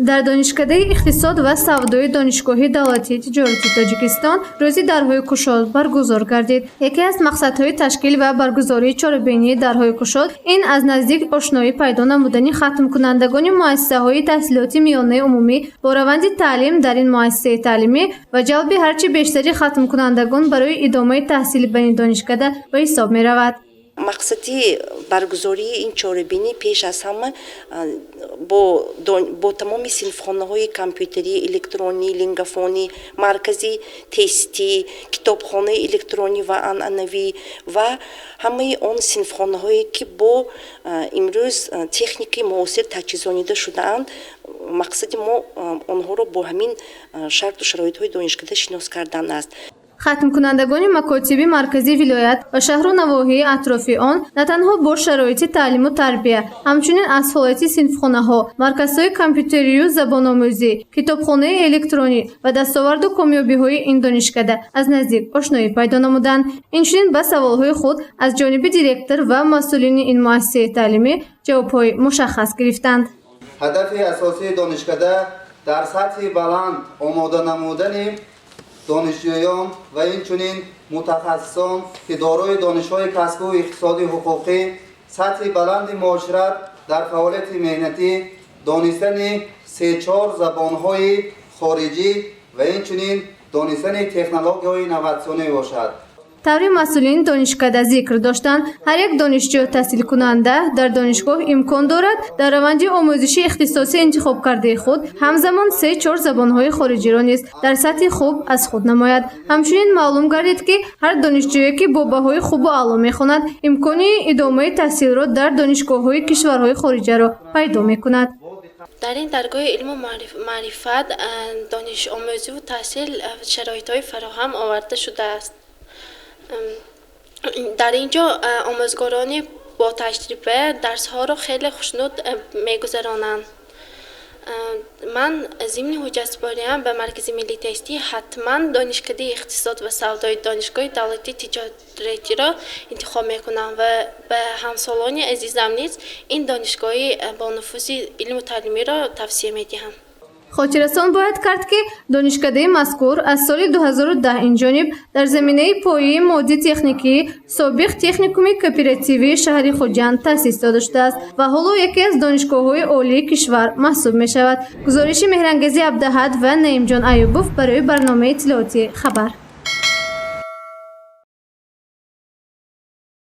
дар донишкадаи иқтисод ва савдои донишгоҳи давлатии тиҷорати тоҷикистон рӯзи дарҳои кушод баргузор гардид. Яке аз мақсадҳои ташкил ва баргузории чорабинии дарҳои кушод ин аз наздик ошноӣ пайдо намудани хатмкунандагони муассисаҳои таҳсилоти миёнаи умумӣ бо раванди таълим дар ин муассисаи таълимӣ ва ҷалби ҳарчи бештари хатмкунандагон барои идомаи таҳсили ба ин донишкада ба ҳисоб меравад. мақсади баргузории ин чорабинӣ пеш аз ҳама бо тамоми синфхонаҳои компютерӣ, электронӣ, лингафонӣ, маркази тестӣ, китобхонаи электронӣ ва анъанавӣ ва ҳамаи он синфхонаҳое ки бо имрӯз техникаи муосир таҷҳизонида шудаанд, мақсади мо онҳоро бо ҳамин шарту шароитҳои донишкада шинос кардан аст. хатмкунандагони макотиби марказии вилоят ва шаҳру навоҳии атрофи он на танҳо бо шароити таълиму тарбия, ҳамчунин аз ҳолати синфхонаҳо, марказҳои компютерию забономӯзӣ, китобхонаи электронӣ ва дастоварду комёбиҳои ин донишкада аз наздик ошноӣ пайдо намуданд. Инчунин ба саволҳои худ аз ҷониби директор ва масъулини ин муассисаи таълимӣ ҷавобҳои мушаххас гирифтанд. ҳадафи асосии донишкада дар сатҳи баланд омода намудани донишҷӯён ва инчунин мутахассисон ки дорои донишҳои касбу иқтисоди ҳуқуқӣ, сатҳи баланди муошират дар фаъолияти меҳнатӣ, донистани 3-4 забонҳои хориҷӣ ва инчунин донистани технологияҳои инноватсионӣ бошад. таври масъулини донишкада зикр доштанд, ҳар як донишҷӯ таҳсилкунанда дар донишгоҳ имкон дорад дар раванди омӯзиши ихтисоси интихоб кардаи худ ҳамзамон 3-4 забонҳои хориҷиро низ дар сатҳи хуб аз худ намояд. ҳамчунин маълум гардид ки ҳар донишҷӯе ки бо баҳои хубу аъло мехонад, имкони идомаи таҳсилро дар донишгоҳҳои кишварҳои хориҷаро пайдо мекунад. дар ин даргоҳи илму маърифат донишомӯзиву таҳсил шароитҳои фароҳам оварда шудааст. дар инҷо омӯзгорони бо таҷрибе дарсҳоро хеле хушнуд мегузаронанд. ман зимни ҳуҷҷатсупориам ба маркази миллии тестӣ ҳатман донишкадаи иқтисод ва савдои донишгоҳи давлатии тиҷоратиро интихоб мекунам ва ба ҳамсолони азизам низ ин донишгоҳи бо нуфузи илму таълимиро тавсия медиҳам. хотиррасон бояд кард ки донишкадаи мазкур аз соли 2010 инҷониб дар заминаи пояи моддии техникӣ собиқ техникуми кооперативии шаҳри Хуҷанд таъсис дода шудааст ва ҳоло яке аз донишгоҳҳои олии кишвар маҳсуб мешавад. гузориши Меҳрангезӣ Абдаҳад ва Наимҷон Аюбов барои барномаи иттилоотӣ Хабар.